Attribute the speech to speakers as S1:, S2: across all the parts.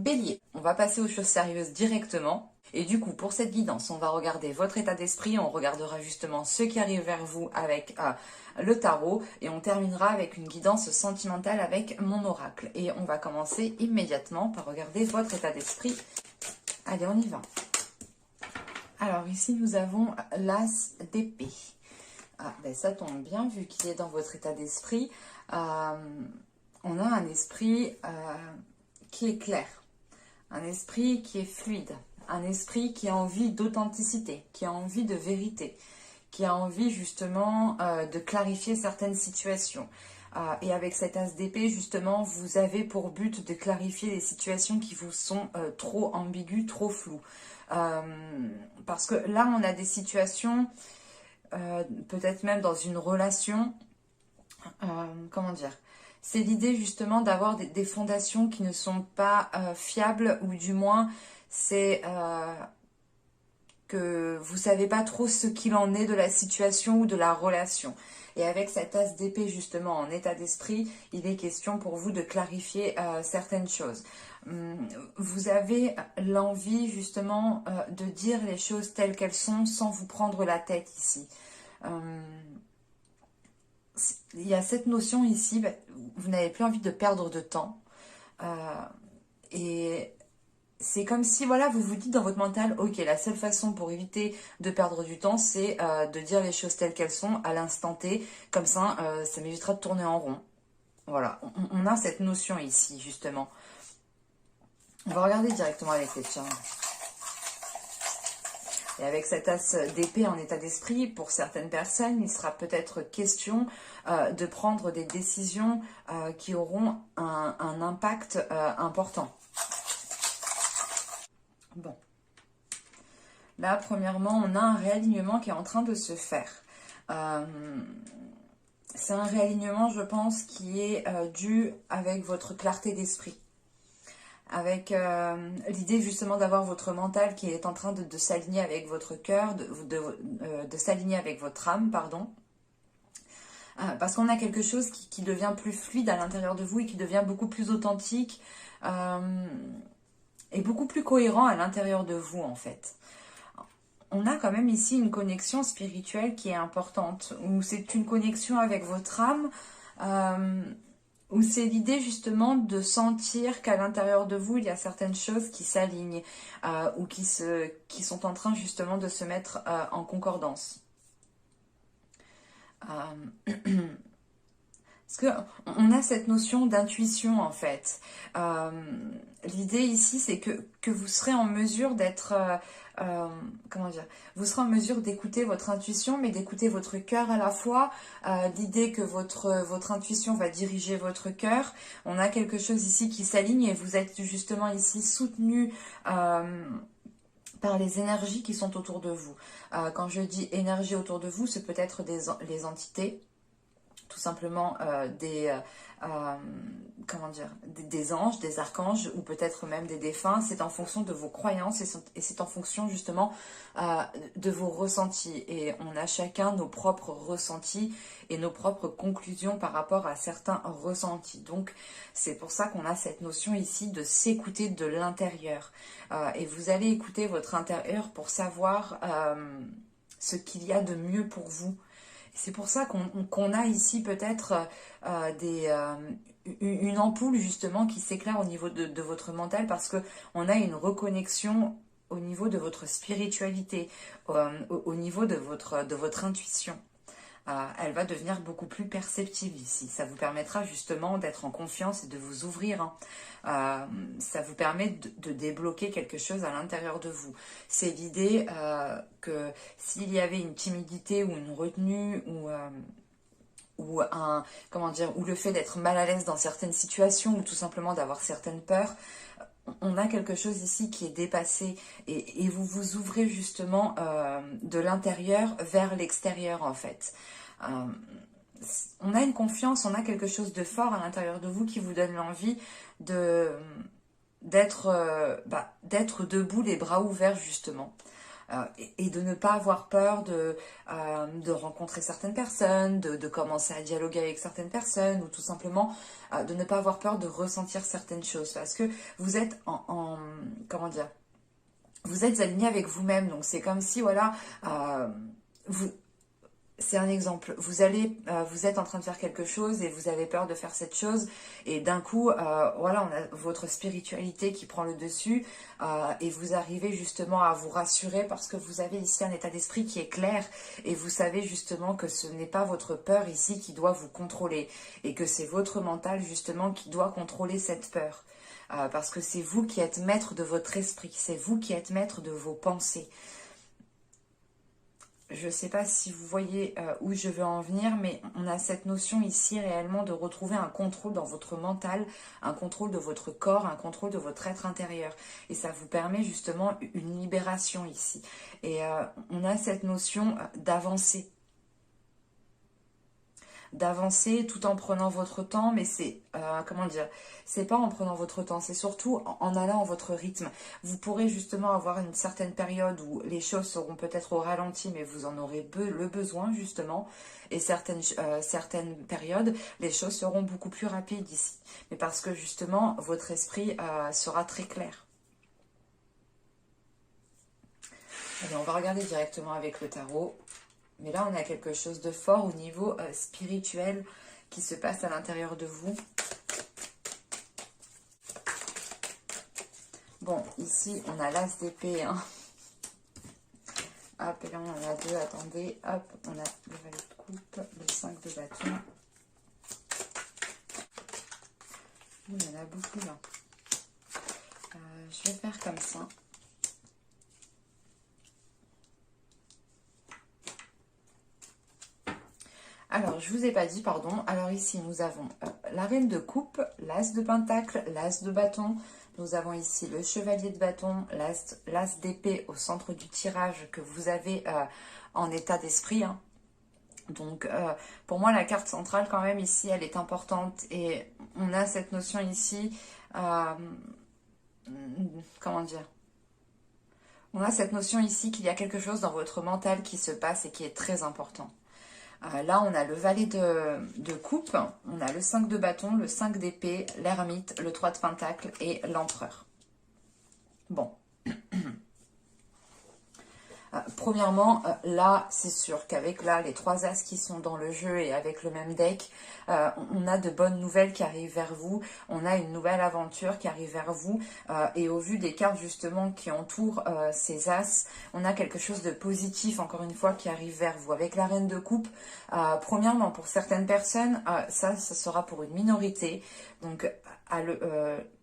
S1: Bélier, on va passer aux choses sérieuses directement. Et du coup, pour cette guidance, on va regarder votre état d'esprit, on regardera justement ce qui arrive vers vous avec le tarot, et on terminera avec une guidance sentimentale avec mon oracle. Et on va commencer immédiatement par regarder votre état d'esprit. Allez, on y va. Alors ici, nous avons l'as d'épée. Ah, ben ça tombe bien, vu qu'il est dans votre état d'esprit. On a un esprit qui est clair, un esprit qui est fluide, un esprit qui a envie d'authenticité, qui a envie de vérité, qui a envie justement de clarifier certaines situations. Et avec cet as d'épée, justement, vous avez pour but de clarifier les situations qui vous sont trop ambiguës, trop floues. Parce que là, on a des situations, peut-être même dans une relation, comment dire, c'est l'idée justement d'avoir des fondations qui ne sont pas fiables, ou du moins c'est que vous ne savez pas trop ce qu'il en est de la situation ou de la relation. Et avec cette as d'épée justement en état d'esprit, il est question pour vous de clarifier certaines choses. Vous avez l'envie justement de dire les choses telles qu'elles sont sans vous prendre la tête ici. Il y a cette notion ici, vous n'avez plus envie de perdre de temps. Et c'est comme si, voilà, vous vous dites dans votre mental, ok, la seule façon pour éviter de perdre du temps, c'est de dire les choses telles qu'elles sont à l'instant T. Comme ça m'évitera de tourner en rond. Voilà, on a cette notion ici, justement. On va regarder directement avec les charmes. Et avec cet as d'épée en état d'esprit, pour certaines personnes, il sera peut-être question de prendre des décisions qui auront un impact important. Bon. Là, premièrement, on a un réalignement qui est en train de se faire. C'est un réalignement, je pense, qui est dû avec votre clarté d'esprit. Avec l'idée justement d'avoir votre mental qui est en train de s'aligner avec votre cœur, de s'aligner avec votre âme, pardon. Parce qu'on a quelque chose qui devient plus fluide à l'intérieur de vous et qui devient beaucoup plus authentique et beaucoup plus cohérent à l'intérieur de vous en fait. On a quand même ici une connexion spirituelle qui est importante, où c'est une connexion avec votre âme, où c'est l'idée justement de sentir qu'à l'intérieur de vous, il y a certaines choses qui s'alignent ou qui sont en train justement de se mettre en concordance. Parce qu'on a cette notion d'intuition en fait. L'idée ici, c'est que vous serez en mesure d'être... comment dire, vous serez en mesure d'écouter votre intuition, mais d'écouter votre cœur à la fois. L'idée que votre intuition va diriger votre cœur. On a quelque chose ici qui s'aligne et vous êtes justement ici soutenu par les énergies qui sont autour de vous. Quand je dis énergie autour de vous, c'est peut-être les entités, tout simplement comment dire, des anges, des archanges, ou peut-être même des défunts. C'est en fonction de vos croyances et c'est en fonction justement de vos ressentis. Et on a chacun nos propres ressentis et nos propres conclusions par rapport à certains ressentis. Donc c'est pour ça qu'on a cette notion ici de s'écouter de l'intérieur. Et vous allez écouter votre intérieur pour savoir ce qu'il y a de mieux pour vous. C'est pour ça qu'on a ici peut-être une ampoule justement qui s'éclaire au niveau de votre mental, parce qu'on a une reconnexion au niveau de votre spiritualité, au niveau de votre intuition. Elle va devenir beaucoup plus perceptive ici. Ça vous permettra justement d'être en confiance et de vous ouvrir. Ça vous permet de débloquer quelque chose à l'intérieur de vous. C'est l'idée que s'il y avait une timidité ou une retenue ou le fait d'être mal à l'aise dans certaines situations, ou tout simplement d'avoir certaines peurs, on a quelque chose ici qui est dépassé et vous vous ouvrez justement de l'intérieur vers l'extérieur en fait. On a une confiance, on a quelque chose de fort à l'intérieur de vous qui vous donne l'envie d'être debout, les bras ouverts justement. Et de ne pas avoir peur de rencontrer certaines personnes, de commencer à dialoguer avec certaines personnes, ou tout simplement de ne pas avoir peur de ressentir certaines choses, parce que vous êtes comment dire, vous êtes aligné avec vous-même. Donc c'est comme si, voilà, vous, c'est un exemple. Vous êtes en train de faire quelque chose et vous avez peur de faire cette chose. Et d'un coup, voilà, on a votre spiritualité qui prend le dessus. Et vous arrivez justement à vous rassurer parce que vous avez ici un état d'esprit qui est clair. Et vous savez justement que ce n'est pas votre peur ici qui doit vous contrôler. Et que c'est votre mental justement qui doit contrôler cette peur. Parce que c'est vous qui êtes maître de votre esprit. C'est vous qui êtes maître de vos pensées. Je ne sais pas si vous voyez où je veux en venir, mais on a cette notion ici réellement de retrouver un contrôle dans votre mental, un contrôle de votre corps, un contrôle de votre être intérieur. Et ça vous permet justement une libération ici. Et on a cette notion d'avancer. D'avancer tout en prenant votre temps, mais c'est, comment dire, c'est pas en prenant votre temps, c'est surtout en allant à votre rythme. Vous pourrez justement avoir une certaine période où les choses seront peut-être au ralenti, mais vous en aurez le besoin justement, et certaines périodes, les choses seront beaucoup plus rapides ici, mais parce que justement, votre esprit sera très clair. Allez, on va regarder directement avec le tarot. Mais là, on a quelque chose de fort au niveau spirituel qui se passe à l'intérieur de vous. Bon, ici, on a l'as d'épée. Hein. Hop, et là, on en a deux. Attendez, hop, on a le valet de coupe, le 5 de bâton. Il y en a beaucoup, là. Je vais faire comme ça. Alors, je vous ai pas dit, pardon. Alors ici, nous avons la reine de coupe, l'as de pentacle, l'as de bâton. Nous avons ici le chevalier de bâton, l'as d'épée au centre du tirage que vous avez en état d'esprit. Hein. Donc, pour moi, la carte centrale, quand même, ici, elle est importante. Et on a cette notion ici, comment dire ? On a cette notion ici qu'il y a quelque chose dans votre mental qui se passe et qui est très important. Là, on a le valet de coupe, on a le 5 de bâton, le 5 d'épée, l'ermite, le 3 de pentacle et l'empereur. Bon. Premièrement, là, c'est sûr qu'avec là, les 3 as qui sont dans le jeu et avec le même deck, on a de bonnes nouvelles qui arrivent vers vous. On a une nouvelle aventure qui arrive vers vous. Et au vu des cartes justement qui entourent ces as, on a quelque chose de positif, encore une fois, qui arrive vers vous. Avec la reine de coupe, premièrement, pour certaines personnes, ça sera pour une minorité. Donc,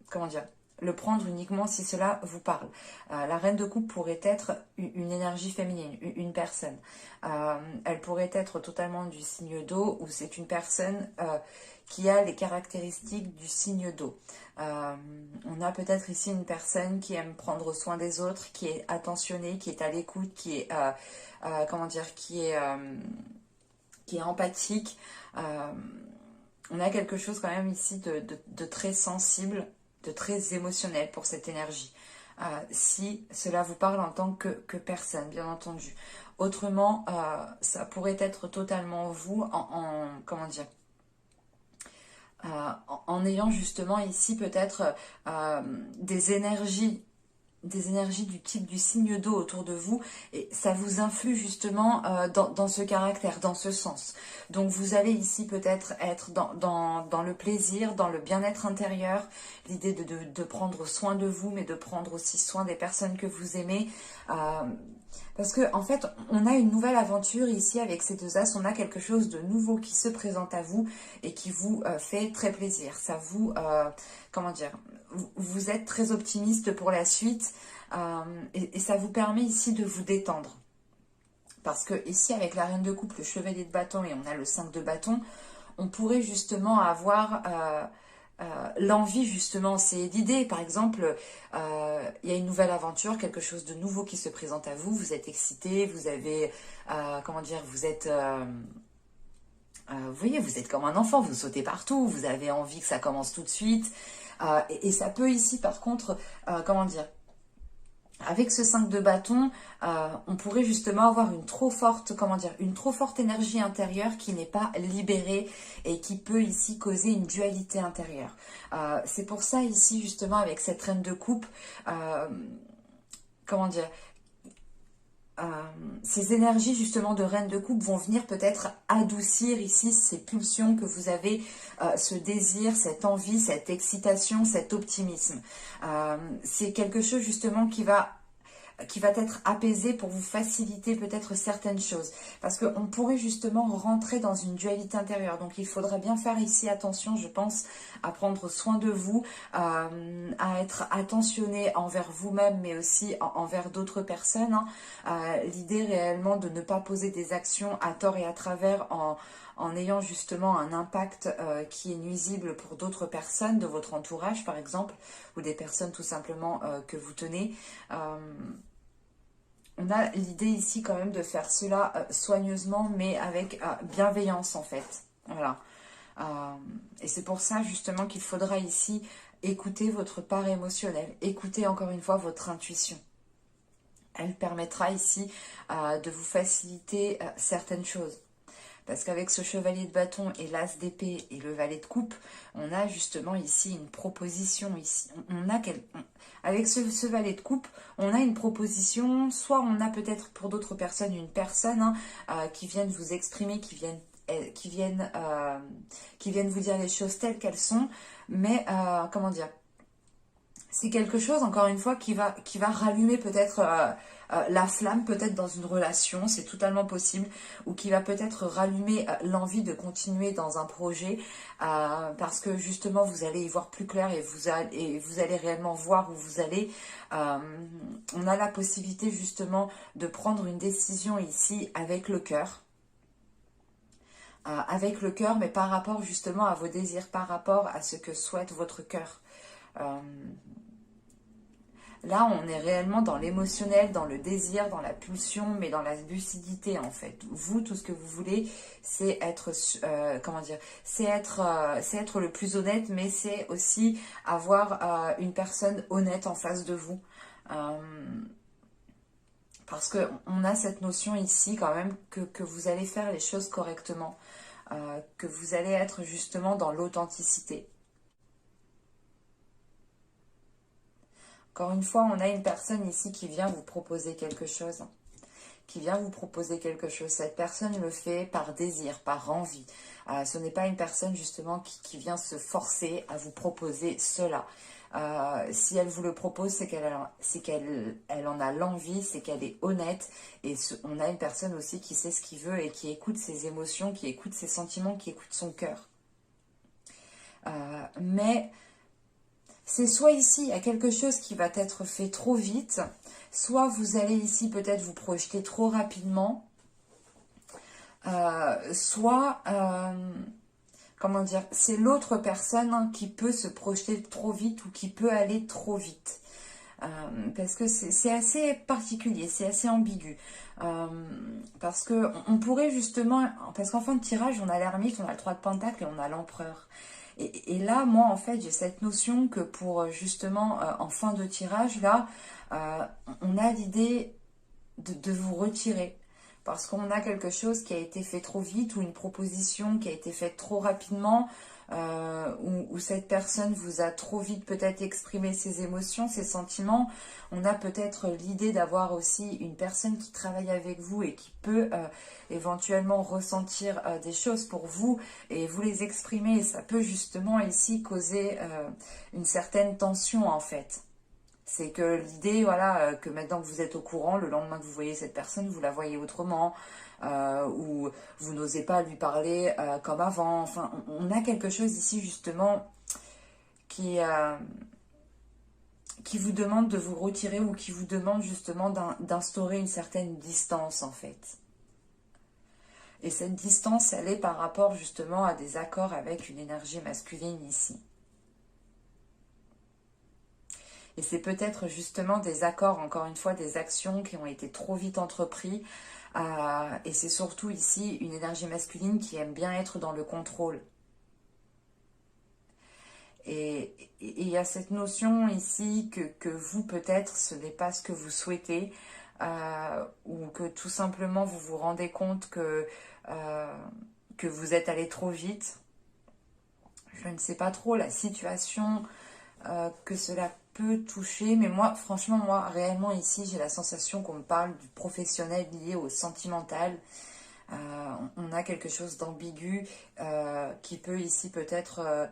S1: comment dire ? Le prendre uniquement si cela vous parle. La reine de coupe pourrait être une énergie féminine, une personne. Elle pourrait être totalement du signe d'eau ou c'est une personne qui a les caractéristiques du signe d'eau. On a peut-être ici une personne qui aime prendre soin des autres, qui est attentionnée, qui est à l'écoute, qui est, comment dire, qui est empathique. On a quelque chose quand même ici de très sensible, de très émotionnel pour cette énergie. Si cela vous parle en tant que personne, bien entendu. Autrement, ça pourrait être totalement vous comment dire, en ayant justement ici peut-être des énergies du type du signe d'eau autour de vous et ça vous influe justement dans ce caractère, dans ce sens. Donc vous allez ici peut-être être dans le plaisir, dans le bien-être intérieur, l'idée de prendre soin de vous mais de prendre aussi soin des personnes que vous aimez. Parce que en fait, on a une nouvelle aventure ici avec ces 2 as, on a quelque chose de nouveau qui se présente à vous et qui vous fait très plaisir. Ça vous, comment dire, vous êtes très optimiste pour la suite et ça vous permet ici de vous détendre. Parce que ici, avec la reine de coupe, le chevalier de bâton et on a le 5 de bâton, on pourrait justement avoir l'envie justement, c'est l'idée, par exemple, il y a une nouvelle aventure, quelque chose de nouveau qui se présente à vous, vous êtes excité, vous avez, comment dire, vous êtes, vous voyez, vous êtes comme un enfant, vous sautez partout, vous avez envie que ça commence tout de suite, et ça peut ici par contre, comment dire, Avec ce 5 de bâton, on pourrait justement avoir une trop forte, comment dire, une trop forte énergie intérieure qui n'est pas libérée et qui peut ici causer une dualité intérieure. C'est pour ça ici justement avec cette reine de coupe, comment dire, ces énergies justement de reine de coupe vont venir peut-être adoucir ici ces pulsions que vous avez, ce désir, cette envie, cette excitation, cet optimisme. C'est quelque chose justement qui va être apaisé pour vous faciliter peut-être certaines choses. Parce qu'on pourrait justement rentrer dans une dualité intérieure. Donc il faudra bien faire ici attention, je pense, à prendre soin de vous, à être attentionné envers vous-même, mais aussi envers d'autres personnes. L'idée réellement de ne pas poser des actions à tort et à travers en ayant justement un impact qui est nuisible pour d'autres personnes de votre entourage, par exemple, ou des personnes tout simplement que vous tenez. On a l'idée ici quand même de faire cela soigneusement, mais avec bienveillance en fait. Voilà. Et c'est pour ça justement qu'il faudra ici écouter votre part émotionnelle, écouter encore une fois votre intuition. Elle permettra ici de vous faciliter certaines choses. Parce qu'avec ce chevalier de bâton et l'as d'épée et le valet de coupe, on a justement ici une proposition. Avec ce valet de coupe, on a une proposition, soit on a peut-être pour d'autres personnes une personne qui viennent vous exprimer, qui viennent vous dire les choses telles qu'elles sont, mais comment dire, c'est quelque chose, encore une fois, qui va rallumer peut-être la flamme, peut-être dans une relation, c'est totalement possible, ou qui va peut-être rallumer l'envie de continuer dans un projet, parce que justement, vous allez y voir plus clair et vous allez réellement voir où vous allez. On a la possibilité justement de prendre une décision ici avec le cœur. Mais par rapport justement à vos désirs, par rapport à ce que souhaite votre cœur. Là, on est réellement dans l'émotionnel, dans le désir, dans la pulsion, mais dans la lucidité en fait. Vous, tout ce que vous voulez, c'est être, comment dire, c'est être le plus honnête, mais c'est aussi avoir une personne honnête en face de vous. Parce qu'on a cette notion ici quand même que vous allez faire les choses correctement, que vous allez être justement dans l'authenticité. Encore une fois, on a une personne ici qui vient vous proposer quelque chose. Cette personne le fait par désir, par envie. Ce n'est pas une personne justement qui vient se forcer à vous proposer cela. Si elle vous le propose, c'est qu'elle en a l'envie, c'est qu'elle est honnête. Et on a une personne aussi qui sait ce qu'il veut et qui écoute ses émotions, qui écoute ses sentiments, qui écoute son cœur. Mais c'est soit ici, il y a quelque chose qui va être fait trop vite, soit vous allez ici peut-être vous projeter trop rapidement, soit, comment dire, c'est l'autre personne qui peut se projeter trop vite ou qui peut aller trop vite. Parce que c'est assez particulier, c'est assez ambigu. Parce que on pourrait justement, parce qu'en fin de tirage, on a l'ermite, on a le 3 de pentacle et on a l'empereur. Et là, moi, en fait, j'ai cette notion que pour justement, en fin de tirage, là, on a l'idée de vous retirer. Parce qu'on a quelque chose qui a été fait trop vite ou une proposition qui a été faite trop rapidement, où cette personne vous a trop vite peut-être exprimé ses émotions, ses sentiments. On a peut-être l'idée d'avoir aussi une personne qui travaille avec vous et qui peut éventuellement ressentir des choses pour vous et vous les exprimer. Et ça peut justement ici causer une certaine tension en fait. C'est que l'idée, voilà, que maintenant que vous êtes au courant, le lendemain que vous voyez cette personne, vous la voyez autrement, ou vous n'osez pas lui parler comme avant. Enfin, on a quelque chose ici justement qui vous demande de vous retirer ou qui vous demande justement d'instaurer une certaine distance en fait. Et cette distance, elle est par rapport justement à des accords avec une énergie masculine ici. Et c'est peut-être justement des accords, encore une fois, des actions qui ont été trop vite entreprises. Et c'est surtout ici une énergie masculine qui aime bien être dans le contrôle. Et il y a cette notion ici que vous, peut-être, ce n'est pas ce que vous souhaitez, ou que tout simplement vous vous rendez compte que vous êtes allé trop vite. Je ne sais pas trop la situation que cela peut toucher, mais moi, franchement, moi, réellement ici, j'ai la sensation qu'on me parle du professionnel lié au sentimental. On a quelque chose d'ambigu qui peut ici peut-être...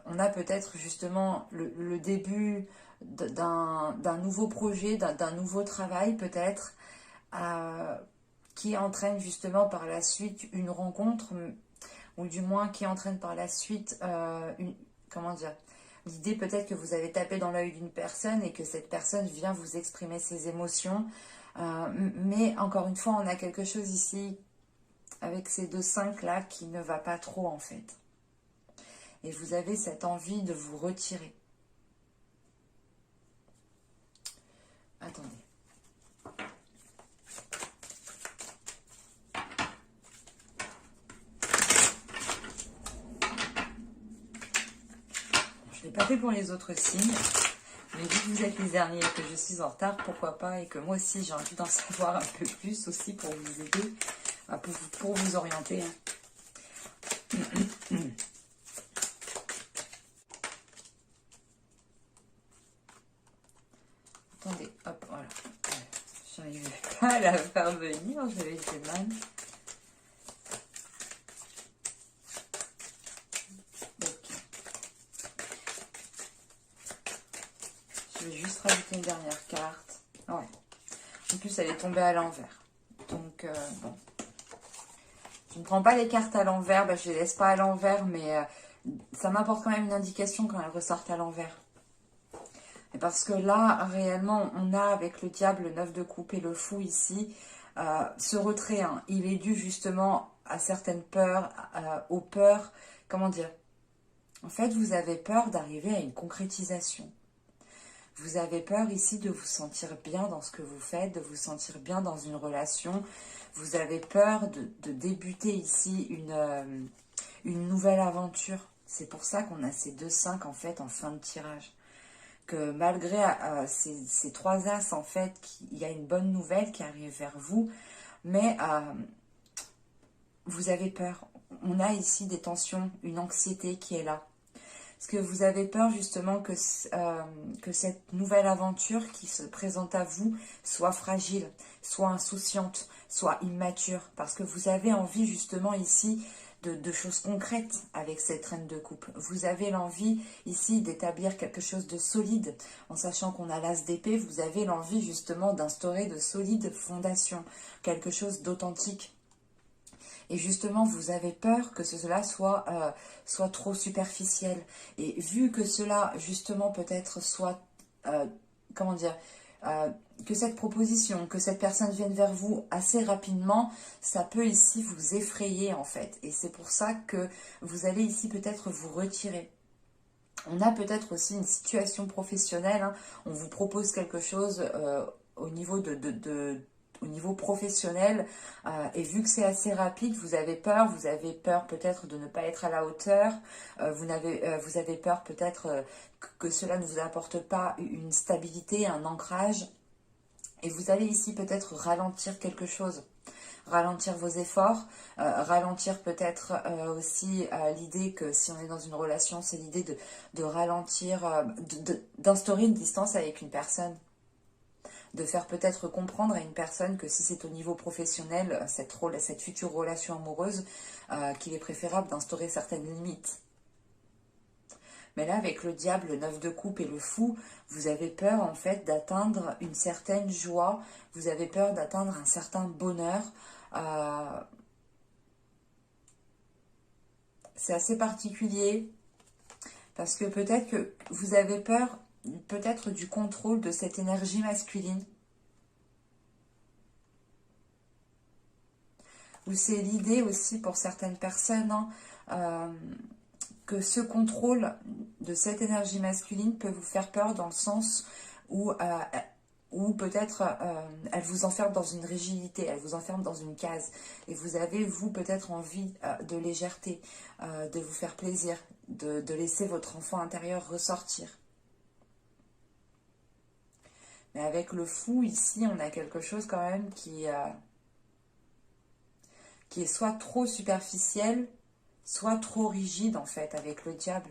S1: on a peut-être justement le début d'un nouveau projet, d'un nouveau travail peut-être, qui entraîne justement par la suite une rencontre, ou du moins qui entraîne par la suite comment dire, l'idée peut-être que vous avez tapé dans l'œil d'une personne et que cette personne vient vous exprimer ses émotions. Mais encore une fois, on a quelque chose ici avec ces 2-5 là qui ne va pas trop en fait. Et vous avez cette envie de vous retirer. Attendez. Je ne l'ai pas fait pour les autres signes. Mais vu que vous êtes les derniers et que je suis en retard, pourquoi pas, et que moi aussi j'ai envie d'en savoir un peu plus aussi pour vous aider, pour vous orienter. Attendez, hop, voilà. J'arrivais pas à la faire venir, j'avais du mal. Je vais juste rajouter une dernière carte. Ouais. En plus, elle est tombée à l'envers. Donc, bon. Je ne prends pas les cartes à l'envers. Je ne les laisse pas à l'envers, mais ça m'apporte quand même une indication quand elles ressortent à l'envers. Et parce que là, réellement, on a avec le diable, le 9 de coupe et le fou ici, ce retrait. Hein, il est dû justement à certaines peurs, aux peurs. Comment dire? En fait, vous avez peur d'arriver à une concrétisation. Vous avez peur ici de vous sentir bien dans ce que vous faites, de vous sentir bien dans une relation. Vous avez peur de débuter ici une nouvelle aventure. C'est pour ça qu'on a ces 2-5 en fait en fin de tirage. Que malgré ces 3 as en fait, il y a une bonne nouvelle qui arrive vers vous. Mais vous avez peur. On a ici des tensions, une anxiété qui est là. Parce que vous avez peur justement que cette nouvelle aventure qui se présente à vous soit fragile, soit insouciante, soit immature. Parce que vous avez envie justement ici de choses concrètes avec cette reine de coupe. Vous avez l'envie ici d'établir quelque chose de solide. En sachant qu'on a l'as d'épée, vous avez l'envie justement d'instaurer de solides fondations. Quelque chose d'authentique. Et justement, vous avez peur que cela soit trop superficiel. Et vu que cela, justement, peut-être soit, comment dire, que cette proposition, que cette personne vienne vers vous assez rapidement, ça peut ici vous effrayer, en fait. Et c'est pour ça que vous allez ici peut-être vous retirer. On a peut-être aussi une situation professionnelle. Hein. On vous propose quelque chose au niveau au niveau professionnel, et vu que c'est assez rapide, vous avez peur peut-être de ne pas être à la hauteur, vous avez peur peut-être que cela ne vous apporte pas une stabilité, un ancrage, et vous allez ici peut-être ralentir quelque chose, ralentir vos efforts, ralentir peut-être aussi l'idée que si on est dans une relation, c'est l'idée de ralentir, d'instaurer une distance avec une personne. De faire peut-être comprendre à une personne que si c'est au niveau professionnel, cette future relation amoureuse, qu'il est préférable d'instaurer certaines limites. Mais là, avec le diable, le 9 de coupe et le fou, vous avez peur en fait d'atteindre une certaine joie, vous avez peur d'atteindre un certain bonheur. C'est assez particulier, parce que peut-être que vous avez peur peut-être du contrôle de cette énergie masculine. Ou c'est l'idée aussi pour certaines personnes que ce contrôle de cette énergie masculine peut vous faire peur dans le sens où peut-être elle vous enferme dans une rigidité, elle vous enferme dans une case. Et vous avez, vous, peut-être envie de légèreté, de vous faire plaisir. de laisser votre enfant intérieur ressortir. Mais avec le fou, ici, on a quelque chose quand même qui est soit trop superficiel, soit trop rigide, en fait, avec le diable.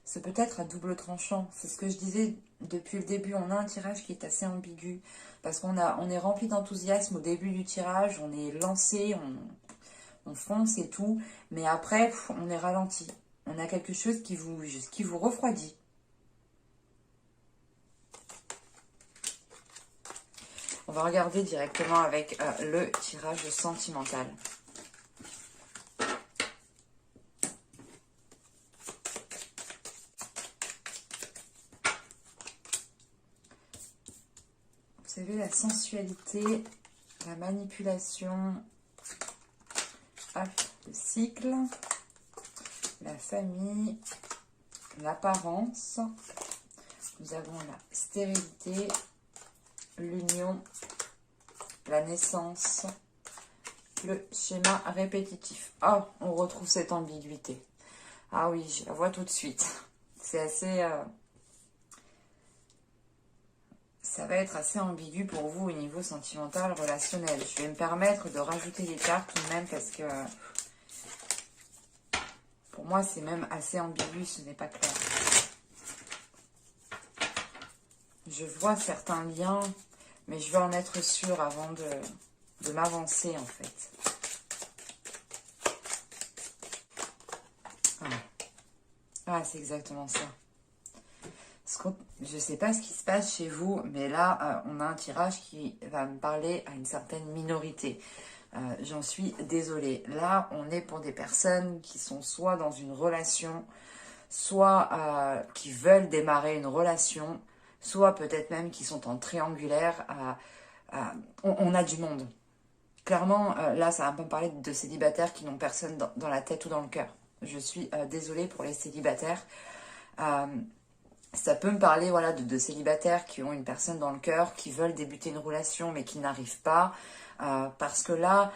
S1: C'est peut-être à double tranchant. C'est ce que je disais depuis le début. On a un tirage qui est assez ambigu. Parce on est rempli d'enthousiasme au début du tirage. On est lancé, on fonce et tout. Mais après, on est ralenti. On a quelque chose qui vous refroidit. On va regarder directement avec le tirage sentimental. Vous savez, la sensualité, la manipulation, le cycle, la famille, l'apparence. Nous avons la stérilité, l'union, la naissance, le schéma répétitif. Oh, on retrouve cette ambiguïté. Ah oui, je la vois tout de suite. C'est assez... ça va être assez ambigu pour vous au niveau sentimental, relationnel. Je vais me permettre de rajouter des cartes tout de même parce que... pour moi, c'est même assez ambigu, ce n'est pas clair. Je vois certains liens, mais je veux en être sûre avant de m'avancer, en fait. Ah, c'est exactement ça. Je ne sais pas ce qui se passe chez vous, mais là, on a un tirage qui va me parler à une certaine minorité. J'en suis désolée. Là, on est pour des personnes qui sont soit dans une relation, soit qui veulent démarrer une relation, soit peut-être même qui sont en triangulaire. On a du monde. Clairement, là, ça va un peu me parler de célibataires qui n'ont personne dans la tête ou dans le cœur. Je suis désolée pour les célibataires. Ça peut me parler voilà, de célibataires qui ont une personne dans le cœur, qui veulent débuter une relation mais qui n'arrivent pas. Parce que là,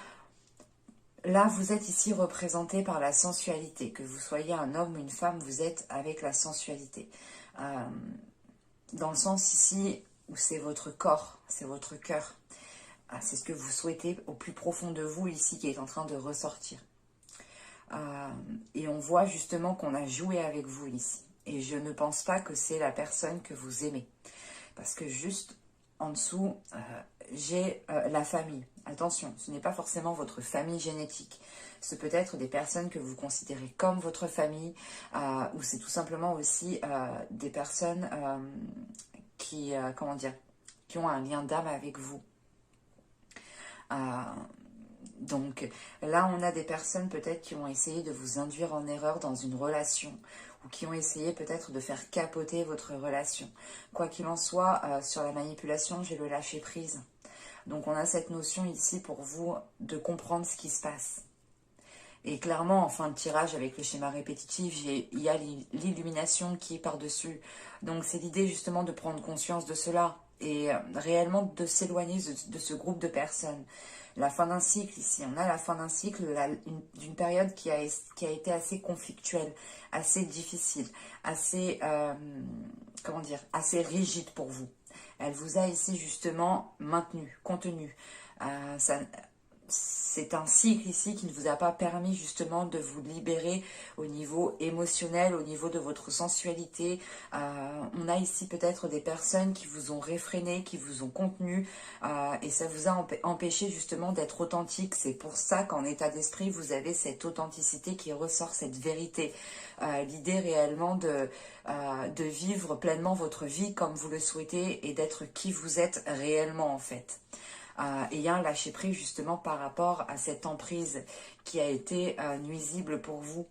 S1: vous êtes ici représenté par la sensualité. Que vous soyez un homme ou une femme, vous êtes avec la sensualité. Dans le sens ici où c'est votre corps, c'est votre cœur. C'est ce que vous souhaitez au plus profond de vous ici qui est en train de ressortir. Et on voit justement qu'on a joué avec vous ici. Et je ne pense pas que c'est la personne que vous aimez. Parce que juste en dessous, j'ai la famille. Attention, ce n'est pas forcément votre famille génétique. Ce peut être des personnes que vous considérez comme votre famille. Ou c'est tout simplement aussi des personnes qui ont un lien d'âme avec vous. Donc là, on a des personnes peut-être qui ont essayé de vous induire en erreur dans une relation ou qui ont essayé peut-être de faire capoter votre relation. Quoi qu'il en soit, sur la manipulation, j'ai le lâcher prise. Donc on a cette notion ici pour vous de comprendre ce qui se passe. Et clairement, en fin de tirage, avec le schéma répétitif, il y a l'illumination qui est par-dessus. Donc c'est l'idée justement de prendre conscience de cela et réellement de s'éloigner de ce groupe de personnes. La fin d'un cycle ici, on a la fin d'un cycle, d'une période qui a été assez conflictuelle, assez difficile, assez, assez rigide pour vous. Elle vous a ici justement maintenu, contenu. C'est un cycle ici qui ne vous a pas permis justement de vous libérer au niveau émotionnel, au niveau de votre sensualité. On a ici peut-être des personnes qui vous ont réfréné, qui vous ont contenu et ça vous a empêché justement d'être authentique. C'est pour ça qu'en état d'esprit, vous avez cette authenticité qui ressort, cette vérité. L'idée réellement de vivre pleinement votre vie comme vous le souhaitez et d'être qui vous êtes réellement en fait. Et il y a un lâcher-prise justement par rapport à cette emprise qui a été nuisible pour vous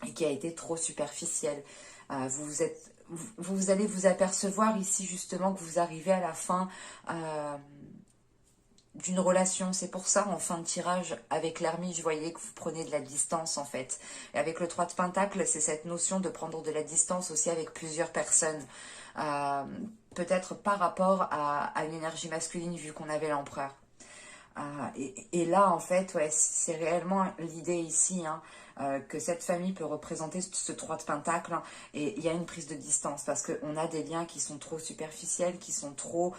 S1: et qui a été trop superficielle. Vous allez vous apercevoir ici justement que vous arrivez à la fin d'une relation. C'est pour ça, en fin de tirage, avec l'ermite, je voyais que vous prenez de la distance en fait. Et avec le 3 de Pentacle, c'est cette notion de prendre de la distance aussi avec plusieurs personnes. Peut-être par rapport à une énergie masculine vu qu'on avait l'empereur. Et là, en fait, ouais, c'est réellement l'idée ici, hein, que cette famille peut représenter ce 3 de Pentacle, hein, et il y a une prise de distance parce qu'on a des liens qui sont trop superficiels, qui sont trop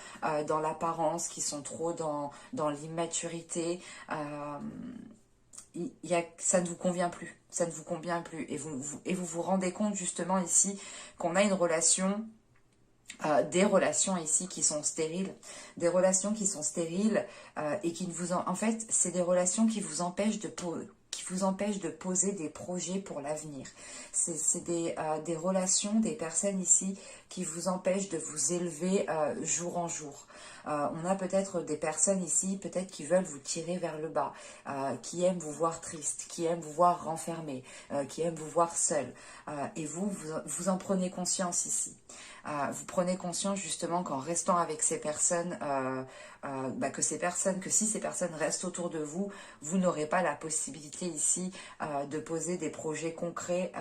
S1: dans l'apparence, qui sont trop dans l'immaturité. Ça ne vous convient plus, ça ne vous convient plus. Et vous vous rendez compte justement ici qu'on a une relation, des relations ici qui sont stériles, des relations qui sont stériles et qui ne vous en fait, c'est des relations qui vous empêchent de poser des projets pour l'avenir. C'est des relations, des personnes ici qui vous empêchent de vous élever jour en jour. On a peut-être des personnes ici, peut-être qui veulent vous tirer vers le bas, qui aiment vous voir triste, qui aiment vous voir renfermé, qui aiment vous voir seul. Et vous en prenez conscience ici. Vous prenez conscience justement qu'en restant avec ces personnes, que si ces personnes restent autour de vous, vous n'aurez pas la possibilité ici de poser des projets concrets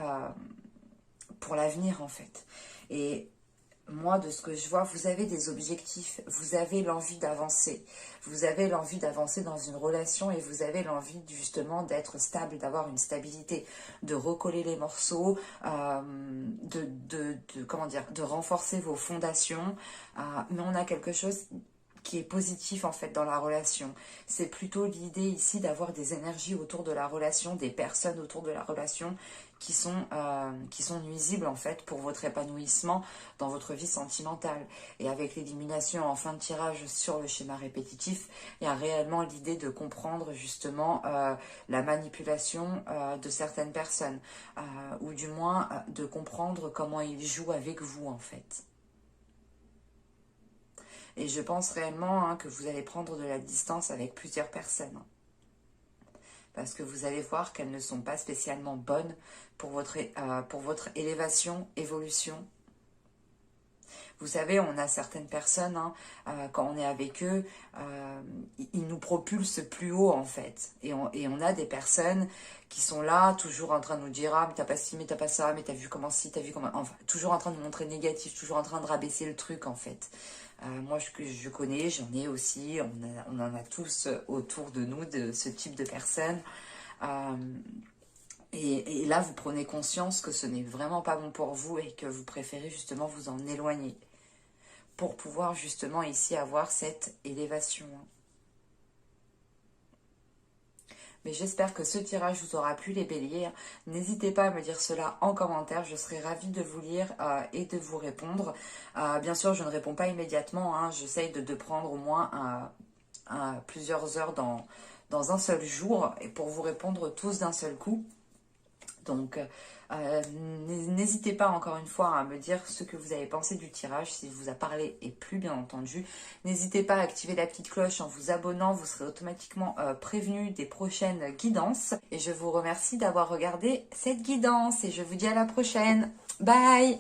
S1: pour l'avenir en fait. Et moi, de ce que je vois, vous avez des objectifs, vous avez l'envie d'avancer. Vous avez l'envie d'avancer dans une relation et vous avez l'envie justement d'être stable, d'avoir une stabilité, de recoller les morceaux, de renforcer vos fondations. Mais on a quelque chose qui est positif en fait dans la relation. C'est plutôt l'idée ici d'avoir des énergies autour de la relation, des personnes autour de la relation qui sont nuisibles en fait pour votre épanouissement dans votre vie sentimentale. Et avec l'élimination en fin de tirage sur le schéma répétitif, il y a réellement l'idée de comprendre justement la manipulation de certaines personnes, ou du moins de comprendre comment ils jouent avec vous en fait. Et je pense réellement que vous allez prendre de la distance avec plusieurs personnes. Parce que vous allez voir qu'elles ne sont pas spécialement bonnes pour votre élévation, évolution. Vous savez, on a certaines personnes, quand on est avec eux, ils nous propulsent plus haut en fait. Et on a des personnes qui sont là, toujours en train de nous dire « Ah, mais t'as pas ci, mais t'as pas ça, mais t'as vu comment ci, t'as vu comment... » Enfin, toujours en train de nous montrer négatif, toujours en train de rabaisser le truc en fait. Moi, je connais, j'en ai aussi, on en a tous autour de nous, de ce type de personnes. Et là, vous prenez conscience que ce n'est vraiment pas bon pour vous et que vous préférez justement vous en éloigner pour pouvoir justement ici avoir cette élévation. Mais j'espère que ce tirage vous aura plu les béliers. N'hésitez pas à me dire cela en commentaire, je serai ravie de vous lire et de vous répondre. Bien sûr, je ne réponds pas immédiatement, j'essaye de prendre au moins plusieurs heures dans un seul jour et pour vous répondre tous d'un seul coup. Donc, n'hésitez pas encore une fois à me dire ce que vous avez pensé du tirage, s'il vous a parlé et plu bien entendu. N'hésitez pas à activer la petite cloche en vous abonnant, vous serez automatiquement prévenu des prochaines guidances. Et je vous remercie d'avoir regardé cette guidance et je vous dis à la prochaine. Bye!